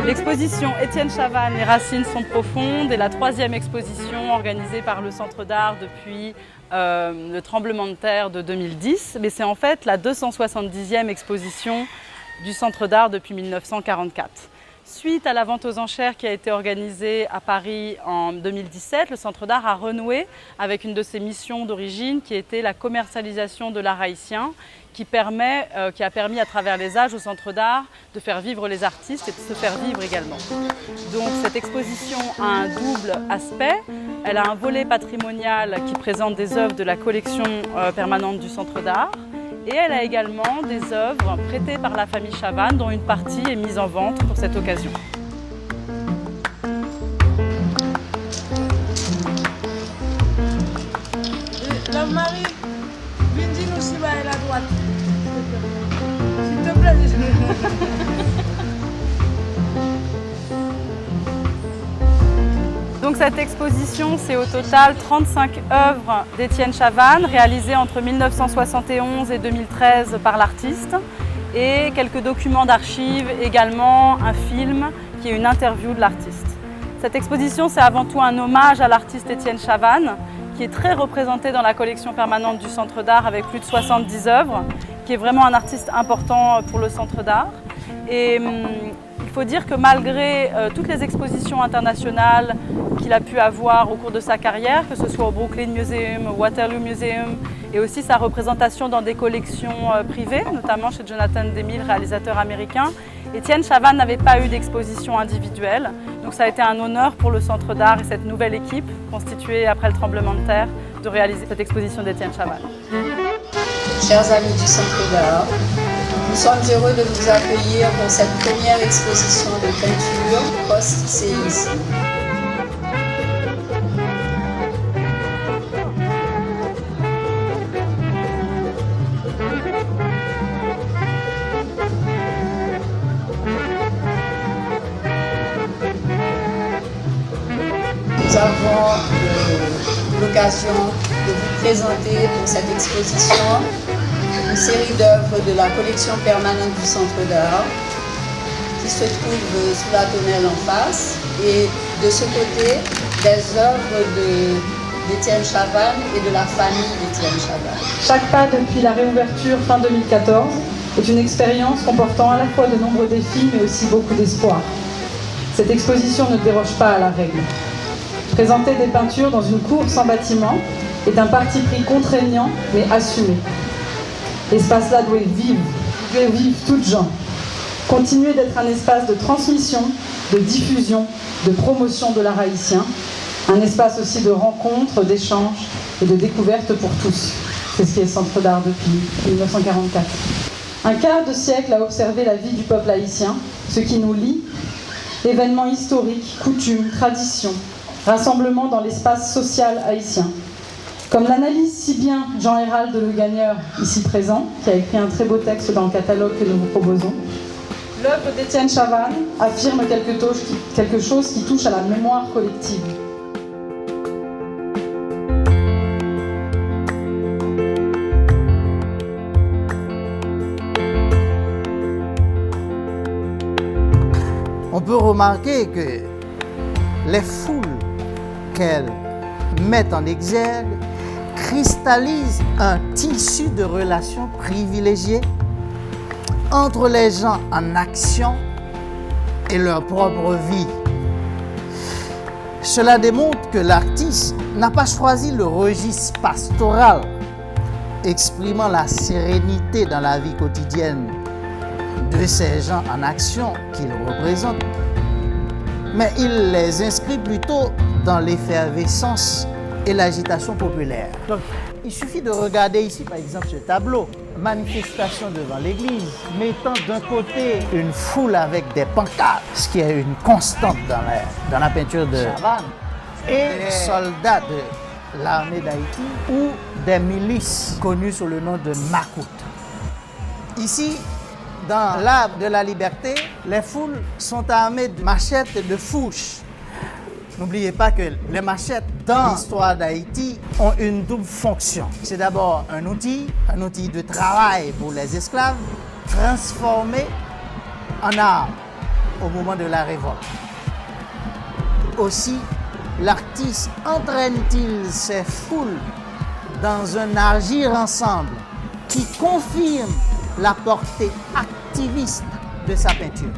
L'exposition Étienne Chavannes, les racines sont profondes est la troisième exposition organisée par le Centre d'art depuis le tremblement de terre de 2010. Mais c'est en fait la 270e exposition du Centre d'art depuis 1944. Suite à la vente aux enchères qui a été organisée à Paris en 2017, le Centre d'art a renoué avec une de ses missions d'origine qui était la commercialisation de l'art haïtien, qui a permis à travers les âges au Centre d'art de faire vivre les artistes et de se faire vivre également. Donc cette exposition a un double aspect. Elle a un volet patrimonial qui présente des œuvres de la collection permanente du Centre d'art. Et elle a également des œuvres prêtées par la famille Chavannes, dont une partie est mise en vente pour cette occasion. La Marie, viens dire nous si va à la droite. S'il te plaît. Donc cette exposition, c'est au total 35 œuvres d'Étienne Chavannes réalisées entre 1971 et 2013 par l'artiste et quelques documents d'archives, également un film qui est une interview de l'artiste. Cette exposition, c'est avant tout un hommage à l'artiste Étienne Chavannes qui est très représenté dans la collection permanente du Centre d'art avec plus de 70 œuvres, qui est vraiment un artiste important pour le Centre d'art. Et il faut dire que malgré toutes les expositions internationales qu'il a pu avoir au cours de sa carrière, que ce soit au Brooklyn Museum, au Waterloo Museum, et aussi sa représentation dans des collections privées, notamment chez Jonathan Demme, réalisateur américain, Étienne Chavannes n'avait pas eu d'exposition individuelle. Donc ça a été un honneur pour le Centre d'art et cette nouvelle équipe, constituée après le tremblement de terre, de réaliser cette exposition d'Étienne Chavannes. Chers amis du Centre d'art, nous sommes heureux de vous accueillir pour cette première exposition de peinture post-séisme. Nous avons l'occasion de vous présenter pour cette exposition une série d'œuvres de la collection permanente du Centre d'art qui se trouve sous la tonnelle en face et de ce côté des œuvres d'Étienne Chavannes et de la famille d'Étienne Chavannes. Chaque pas depuis la réouverture fin 2014 est une expérience comportant à la fois de nombreux défis mais aussi beaucoup d'espoir. Cette exposition ne déroge pas à la règle. Présenter des peintures dans une cour sans bâtiment est un parti pris contraignant mais assumé. L'espace-là doit vivre toutes gens. Continuer d'être un espace de transmission, de diffusion, de promotion de l'art haïtien, un espace aussi de rencontre, d'échange et de découverte pour tous. C'est ce qui est le Centre d'art depuis 1944. Un quart de siècle à observer la vie du peuple haïtien, ce qui nous lie, événements historiques, coutumes, traditions, rassemblement dans l'espace social haïtien. Comme l'analyse si bien Jean-Hérald Le Gagneur, ici présent, qui a écrit un très beau texte dans le catalogue que nous vous proposons, l'œuvre d'Étienne Chavannes affirme quelque chose qui touche à la mémoire collective. On peut remarquer que les foules qu'elle met en exergue cristallise un tissu de relations privilégiées entre les gens en action et leur propre vie. Cela démontre que l'artiste n'a pas choisi le registre pastoral, exprimant la sérénité dans la vie quotidienne de ces gens en action qu'il représente, mais il les inscrit plutôt dans l'effervescence et l'agitation populaire. Donc, il suffit de regarder ici, par exemple, ce tableau, manifestation devant l'église, mettant d'un côté une foule avec des pancartes, ce qui est une constante dans la peinture de Chavannes, et des soldats de l'armée d'Haïti ou des milices connues sous le nom de Makout. Ici, dans l'Arbre de la Liberté, les foules sont armées de machettes et de fourches. N'oubliez pas que les machettes dans l'histoire d'Haïti ont une double fonction. C'est d'abord un outil de travail pour les esclaves, transformé en arme. au moment de la révolte. Aussi, l'artiste entraîne-t-il ses foules dans un agir ensemble qui confirme la portée activiste de sa peinture.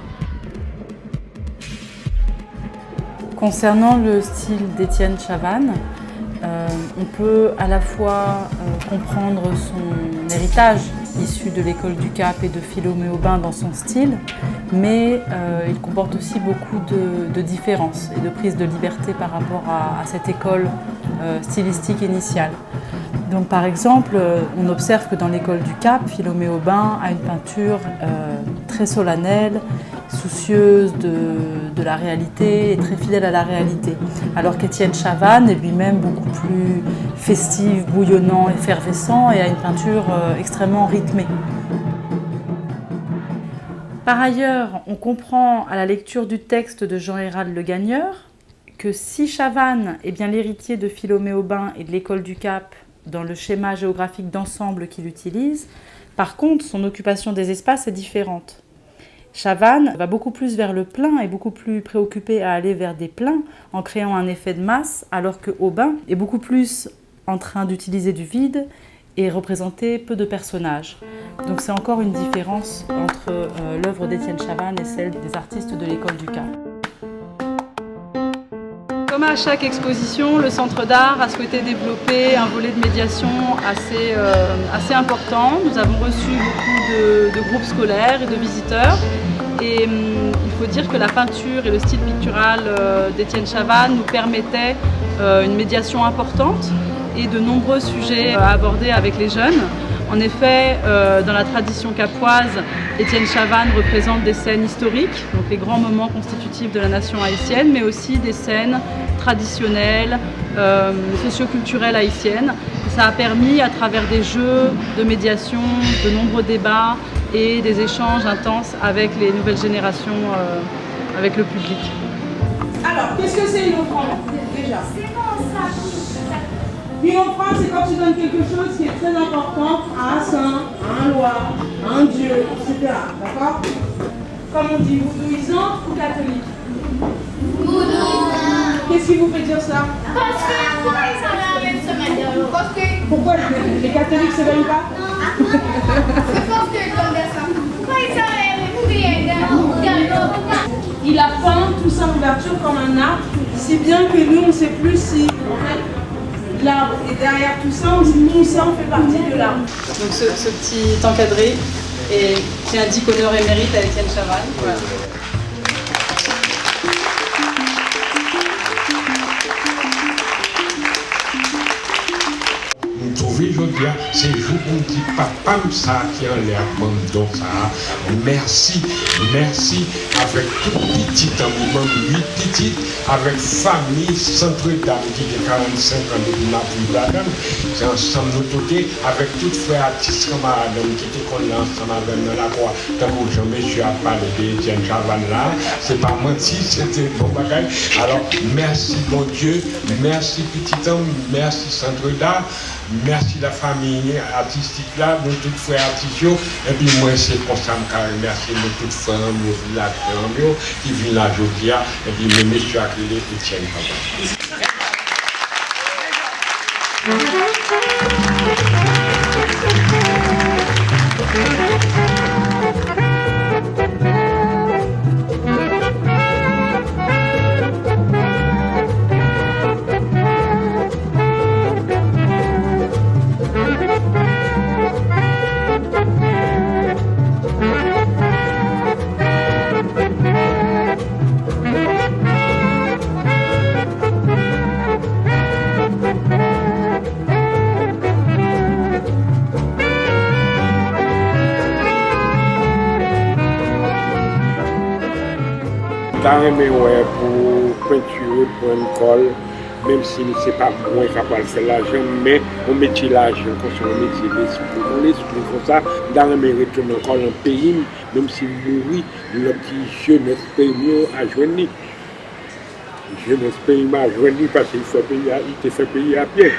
Concernant le style d'Étienne Chavannes, on peut à la fois comprendre son héritage issu de l'école du Cap et de Philomé Aubin dans son style, mais il comporte aussi beaucoup de différences et de prise de liberté par rapport à cette école stylistique initiale. Donc par exemple, on observe que dans l'école du Cap, Philomé Aubin a une peinture très solennelle, soucieuse de la réalité et très fidèle à la réalité. Alors qu'Étienne Chavannes est lui-même beaucoup plus festif, bouillonnant, effervescent et a une peinture extrêmement rythmée. Par ailleurs, on comprend à la lecture du texte de Jean-Hérald Le Gagneur que si Chavannes est bien l'héritier de Philomé Aubin et de l'école du Cap dans le schéma géographique d'ensemble qu'il utilise, par contre, son occupation des espaces est différente. Chavannes va beaucoup plus vers le plein et beaucoup plus préoccupé à aller vers des pleins en créant un effet de masse, alors que Aubin est beaucoup plus en train d'utiliser du vide et représenter peu de personnages. Donc c'est encore une différence entre l'œuvre d'Étienne Chavannes et celle des artistes de l'école du Cap. Comme à chaque exposition, le Centre d'Art a souhaité développer un volet de médiation assez important. Nous avons reçu beaucoup de groupes scolaires et de visiteurs. Et il faut dire que la peinture et le style pictural d'Étienne Chavannes nous permettaient une médiation importante et de nombreux sujets à aborder avec les jeunes. En effet, dans la tradition capoise, Étienne Chavannes représente des scènes historiques, donc les grands moments constitutifs de la nation haïtienne, mais aussi des scènes traditionnelles, socioculturelles haïtiennes. Ça a permis, à travers des jeux de médiation, de nombreux débats et des échanges intenses avec les nouvelles générations, avec le public. Alors, qu'est-ce que c'est une offrande déjà? Une offrande, c'est quand tu donnes quelque chose qui est très important à un saint, à un roi, à un dieu, etc. D'accord? Comme on dit, voodooisant ou catholique? Qu'est-ce qui vous fait dire ça? Pourquoi les catholiques se baignent pas? Il a peint tout ça en ouverture comme un arbre, si bien que nous on ne sait plus si en fait, l'arbre est derrière tout ça, on dit nous ça on fait partie de l'arbre. Donc ce petit encadré qui indique honneur et mérite à Étienne Chavannes. Voilà. C'est jour où dit papa ça qui en l'air bon ça. Merci, merci avec tout petit amour, 8 petites, avec famille Centre-Dame qui est 45 ans de ma vie. C'est ensemble nous côtés avec tout frère artiste camarades qui étaient qu'on ensemble avec dans la croix. Tant que Jean-Monsieur a parlé d'Étienne Chavannes là, c'est pas menti, c'était bon bagage. Alors merci bon Dieu, merci petit homme, merci Centre-Dame. Merci la famille artistique là, de toutes frères artistes. Et puis moi c'est pour ça que merci de toutes frères qui viennent là aujourd'hui. Et puis mes messieurs accueillis Étienne Mais ouais, pour peinturer, pour une colle, même si ce n'est pas moins capable de faire l'argent, mais on met l'argent comme on met l'esprit. Dans l'esprit, comme ça, dans le mérite, on encore un pays, même si mourit, le petit jeunesse pays à joindre. Jeunesse pays à joindre parce qu'il te fait payer à pied.